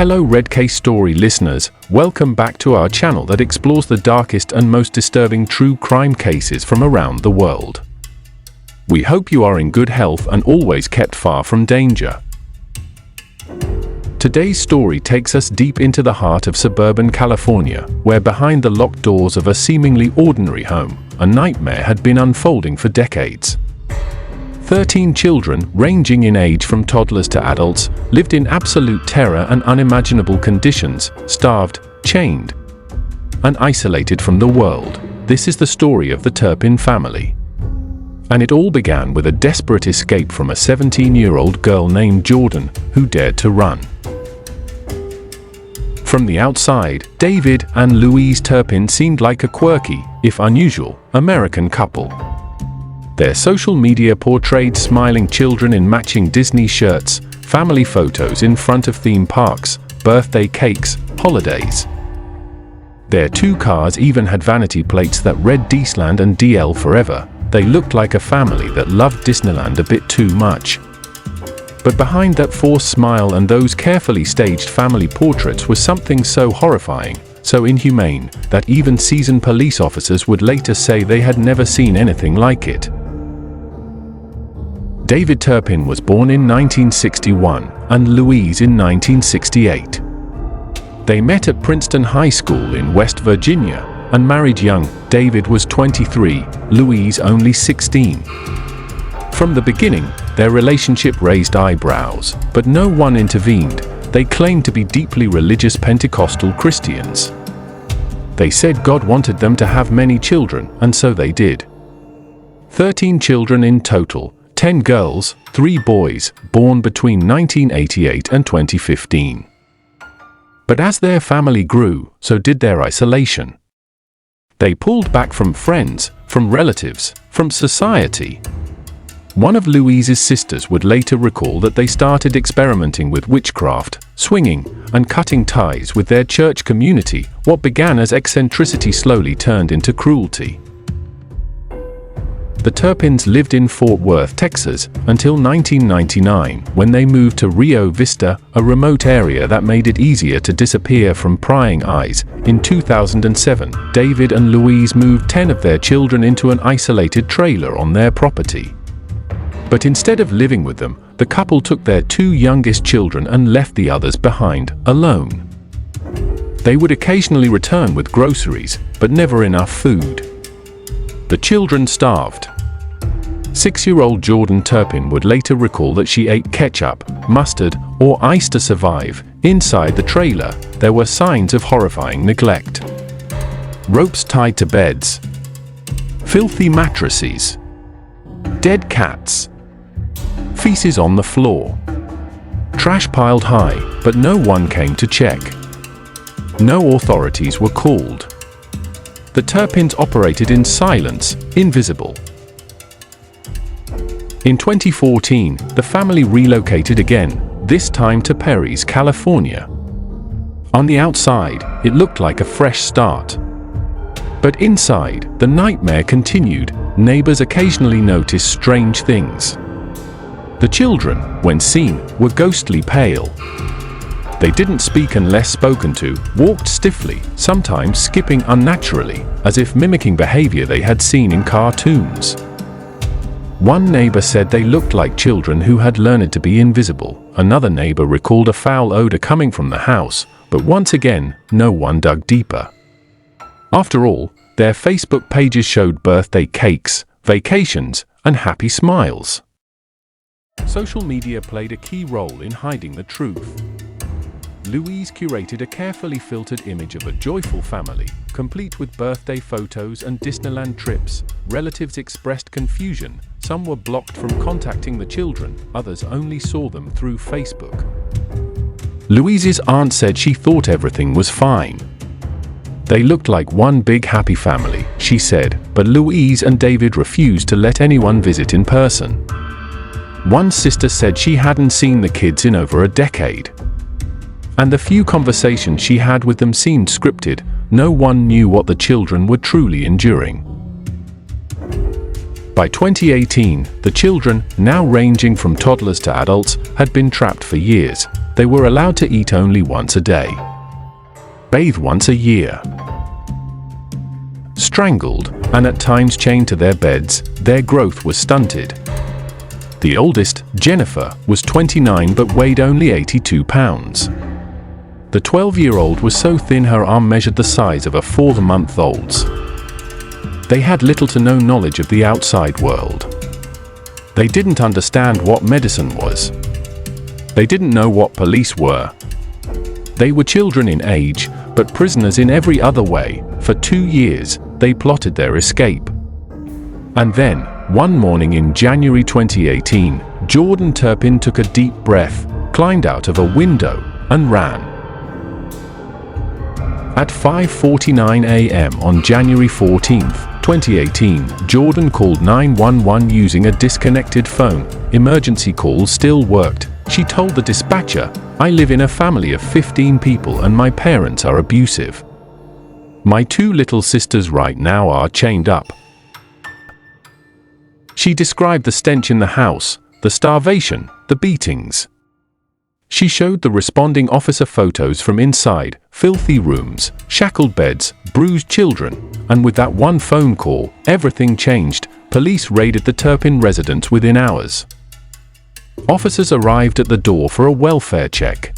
Hello RedCaseStory listeners, welcome back to our channel that explores the darkest and most disturbing true crime cases from around the world. We hope you are in good health and always kept far from danger. Today's story takes us deep into the heart of suburban California, where behind the locked doors of a seemingly ordinary home, a nightmare had been unfolding for decades. 13 children, ranging in age from toddlers to adults, lived in absolute terror and unimaginable conditions, starved, chained, and isolated from the world. This is the story of the Turpin family. And it all began with a desperate escape from a 17-year-old girl named Jordan, who dared to run. From the outside, David and Louise Turpin seemed like a quirky, if unusual, American couple. Their social media portrayed smiling children in matching Disney shirts, family photos in front of theme parks, birthday cakes, holidays. Their 2 cars even had vanity plates that read Disneyland and DL forever. They looked like a family that loved Disneyland a bit too much. But behind that forced smile and those carefully staged family portraits was something so horrifying, so inhumane, that even seasoned police officers would later say they had never seen anything like it. David Turpin was born in 1961 and Louise in 1968. They met at Princeton High School in West Virginia and married young. David was 23, Louise only 16. From the beginning, their relationship raised eyebrows, but no one intervened. They claimed to be deeply religious Pentecostal Christians. They said God wanted them to have many children, and so they did. 13 children in total, 10 girls, 3 boys, born between 1988 and 2015. But as their family grew, so did their isolation. They pulled back from friends, from relatives, from society. One of Louise's sisters would later recall that they started experimenting with witchcraft, swinging, and cutting ties with their church community. What began as eccentricity slowly turned into cruelty. The Turpins lived in Fort Worth, Texas, until 1999, when they moved to Rio Vista, a remote area that made it easier to disappear from prying eyes. In 2007, David and Louise moved 10 of their children into an isolated trailer on their property. But instead of living with them, the couple took their 2 youngest children and left the others behind, alone. They would occasionally return with groceries, but never enough food. The children starved. 6-year-old Jordan Turpin would later recall that she ate ketchup, mustard, or ice to survive. Inside the trailer, there were signs of horrifying neglect. Ropes tied to beds, filthy mattresses, dead cats, feces on the floor, trash piled high, but no one came to check. No authorities were called. The Turpins operated in silence, invisible. In 2014, the family relocated again, this time to Perry's, California. On the outside, it looked like a fresh start. But inside, the nightmare continued. Neighbors occasionally noticed strange things. The children, when seen, were ghostly pale. They didn't speak unless spoken to, walked stiffly, sometimes skipping unnaturally, as if mimicking behavior they had seen in cartoons. One neighbor said they looked like children who had learned to be invisible. Another neighbor recalled a foul odor coming from the house, but once again, no one dug deeper. After all, their Facebook pages showed birthday cakes, vacations, and happy smiles. Social media played a key role in hiding the truth. Louise curated a carefully filtered image of a joyful family, complete with birthday photos and Disneyland trips. Relatives expressed confusion. Some were blocked from contacting the children, others only saw them through Facebook. Louise's aunt said she thought everything was fine. They looked like one big happy family, she said, but Louise and David refused to let anyone visit in person. One sister said she hadn't seen the kids in over a decade. And the few conversations she had with them seemed scripted. No one knew what the children were truly enduring. By 2018, the children, now ranging from toddlers to adults, had been trapped for years. They were allowed to eat only once a day, bathe once a year, strangled, and at times chained to their beds. Their growth was stunted. The oldest, Jennifer, was 29 but weighed only 82 pounds. The 12-year-old was so thin her arm measured the size of a 4-month-old's. They had little to no knowledge of the outside world. They didn't understand what medicine was. They didn't know what police were. They were children in age, but prisoners in every other way. For 2 years, they plotted their escape. And then, one morning in January 2018, Jordan Turpin took a deep breath, climbed out of a window, and ran. At 5:49 a.m. on January 14, 2018, Jordan called 911 using a disconnected phone. Emergency calls still worked. She told the dispatcher, "I live in a family of 15 people and my parents are abusive. My 2 little sisters right now are chained up." She described the stench in the house, the starvation, the beatings. She showed the responding officer photos from inside, filthy rooms, shackled beds, bruised children, and with that one phone call, everything changed. Police raided the Turpin residence within hours. Officers arrived at the door for a welfare check.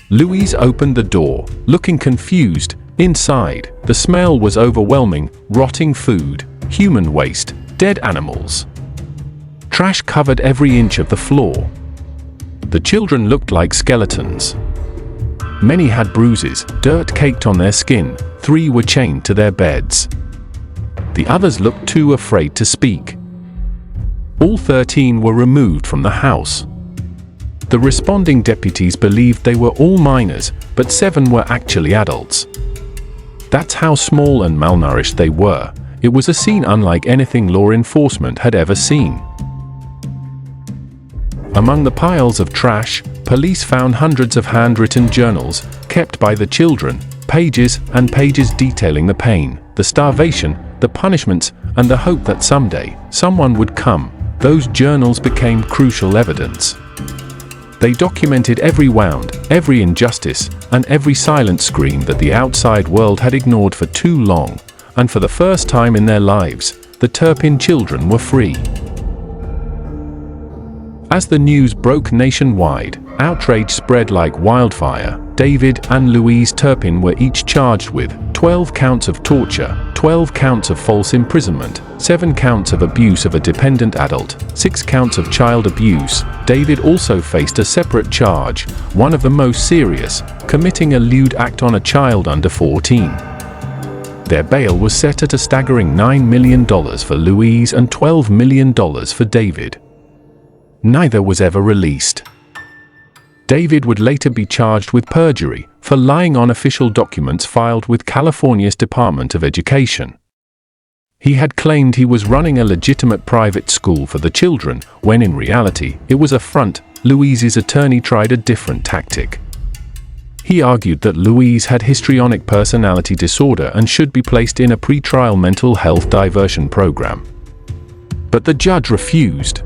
Louise opened the door, looking confused. Inside, the smell was overwhelming: rotting food, human waste, dead animals. Trash covered every inch of the floor. The children looked like skeletons. Many had bruises, dirt caked on their skin. 3 were chained to their beds. The others looked too afraid to speak. All 13 were removed from the house. The responding deputies believed they were all minors, but 7 were actually adults. That's how small and malnourished they were. It was a scene unlike anything law enforcement had ever seen. Among the piles of trash, police found hundreds of handwritten journals kept by the children, pages and pages detailing the pain, the starvation, the punishments, and the hope that someday someone would come. Those journals became crucial evidence. They documented every wound, every injustice, and every silent scream that the outside world had ignored for too long. And for the first time in their lives, the Turpin children were free. As the news broke nationwide, outrage spread like wildfire. David and Louise Turpin were each charged with 12 counts of torture, 12 counts of false imprisonment, 7 counts of abuse of a dependent adult, 6 counts of child abuse. David also faced a separate charge, one of the most serious, committing a lewd act on a child under 14. Their bail was set at a staggering $9 million for Louise and $12 million for David. Neither was ever released. David would later be charged with perjury for lying on official documents filed with California's Department of Education. He had claimed he was running a legitimate private school for the children, when in reality, it was a front. Louise's attorney tried a different tactic. He argued that Louise had histrionic personality disorder and should be placed in a pretrial mental health diversion program. But the judge refused.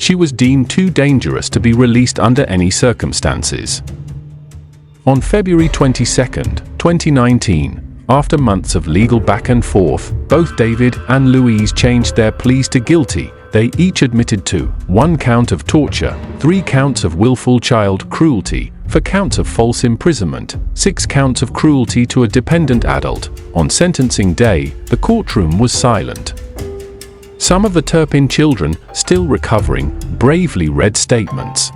She was deemed too dangerous to be released under any circumstances. On February 22, 2019, after months of legal back and forth, both David and Louise changed their pleas to guilty. They each admitted to 1 count of torture, 3 counts of willful child cruelty, 4 counts of false imprisonment, 6 counts of cruelty to a dependent adult. On sentencing day, the courtroom was silent. Some of the Turpin children, still recovering, bravely read statements.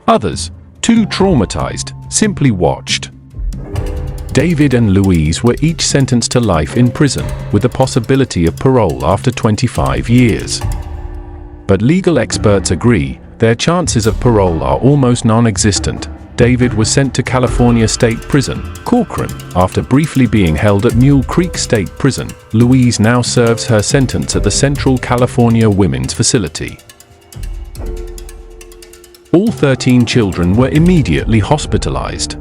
Others, too traumatized, simply watched. David and Louise were each sentenced to life in prison, with the possibility of parole after 25 years. But legal experts agree, their chances of parole are almost non-existent. David was sent to California State Prison, Corcoran, after briefly being held at Mule Creek State Prison. Louise now serves her sentence at the Central California Women's Facility. All 13 children were immediately hospitalized.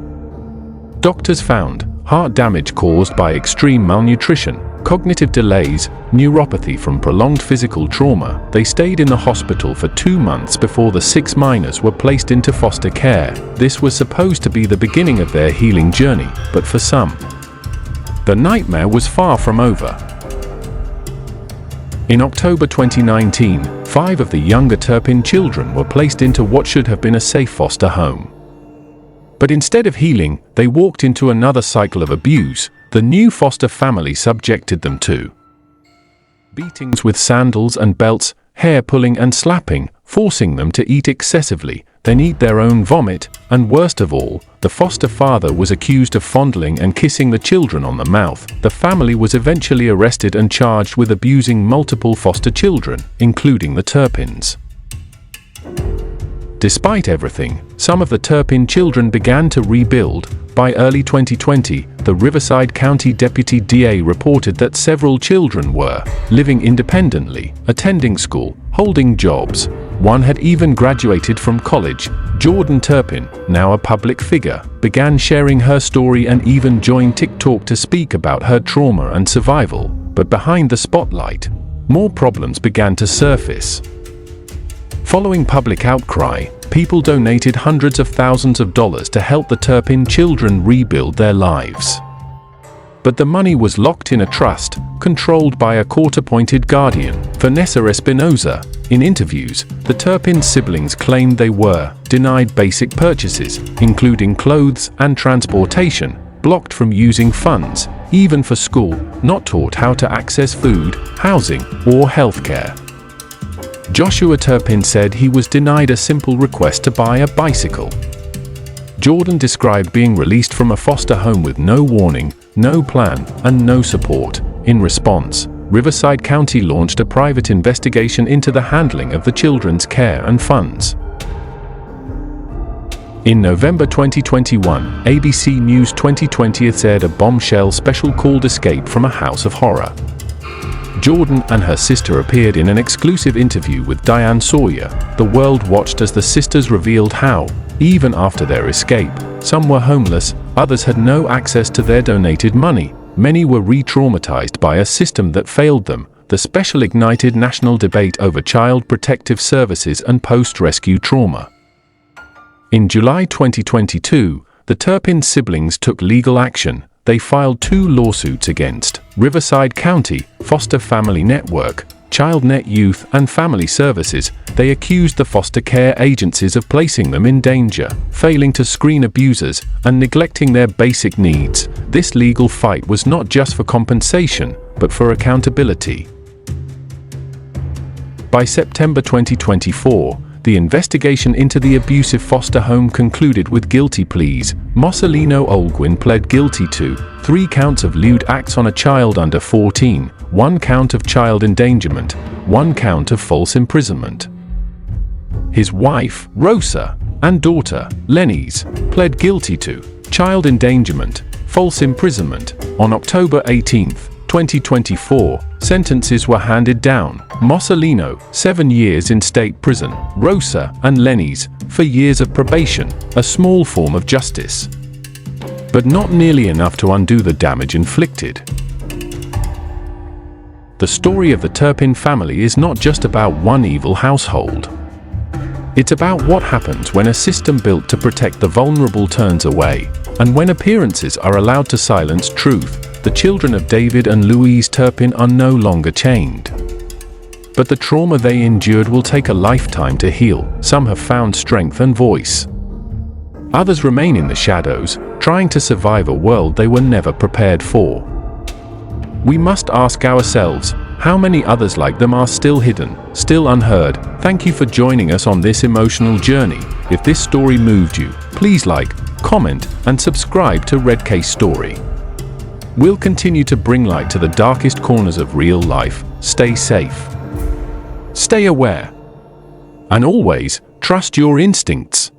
Doctors found heart damage caused by extreme malnutrition, cognitive delays, neuropathy from prolonged physical trauma. They stayed in the hospital for 2 months before the 6 minors were placed into foster care. This was supposed to be the beginning of their healing journey, but for some, the nightmare was far from over. In October 2019, 5 of the younger Turpin children were placed into what should have been a safe foster home. But instead of healing, they walked into another cycle of abuse. The new foster family subjected them to beatings with sandals and belts, hair pulling and slapping, forcing them to eat excessively, then eat their own vomit, and worst of all, the foster father was accused of fondling and kissing the children on the mouth. The family was eventually arrested and charged with abusing multiple foster children, including the Turpins. Despite everything, some of the Turpin children began to rebuild. By early 2020, the Riverside County Deputy DA reported that several children were living independently, attending school, holding jobs. One had even graduated from college. Jordan Turpin, now a public figure, began sharing her story and even joined TikTok to speak about her trauma and survival. But behind the spotlight, more problems began to surface. Following public outcry, people donated hundreds of thousands of dollars to help the Turpin children rebuild their lives. But the money was locked in a trust, controlled by a court-appointed guardian, Vanessa Espinoza. In interviews, the Turpin siblings claimed they were denied basic purchases, including clothes and transportation, blocked from using funds, even for school, not taught how to access food, housing, or healthcare. Joshua Turpin said he was denied a simple request to buy a bicycle. Jordan described being released from a foster home with no warning, no plan, and no support. In response, Riverside County launched a private investigation into the handling of the children's care and funds. In November 2021, ABC News 2020 aired a bombshell special called Escape from a House of Horror. Jordan and her sister appeared in an exclusive interview with Diane Sawyer. The world watched as the sisters revealed how, even after their escape, some were homeless, others had no access to their donated money, many were re-traumatized by a system that failed them. The special ignited national debate over child protective services and post-rescue trauma. In July 2022, the Turpin siblings took legal action. They filed 2 lawsuits against Riverside County, Foster Family Network, ChildNet Youth and Family Services. They accused the foster care agencies of placing them in danger, failing to screen abusers, and neglecting their basic needs. This legal fight was not just for compensation, but for accountability. By September 2024, the investigation into the abusive foster home concluded with guilty pleas. Marcelino Olguin pled guilty to 3 counts of lewd acts on a child under 14, 1 count of child endangerment, 1 count of false imprisonment. His wife, Rosa, and daughter, Lenise, pled guilty to child endangerment, false imprisonment. On October 18, 2024, sentences were handed down. Marcelino, 7 years in state prison, Rosa and Lenise, for years of probation, a small form of justice. But not nearly enough to undo the damage inflicted. The story of the Turpin family is not just about one evil household. It's about what happens when a system built to protect the vulnerable turns away, and when appearances are allowed to silence truth. The children of David and Louise Turpin are no longer chained. But the trauma they endured will take a lifetime to heal. Some have found strength and voice. Others remain in the shadows, trying to survive a world they were never prepared for. We must ask ourselves, how many others like them are still hidden, still unheard? Thank you for joining us on this emotional journey. If this story moved you, please like, comment, and subscribe to RedCaseStory. We'll continue to bring light to the darkest corners of real life. Stay safe. Stay aware. And always, trust your instincts.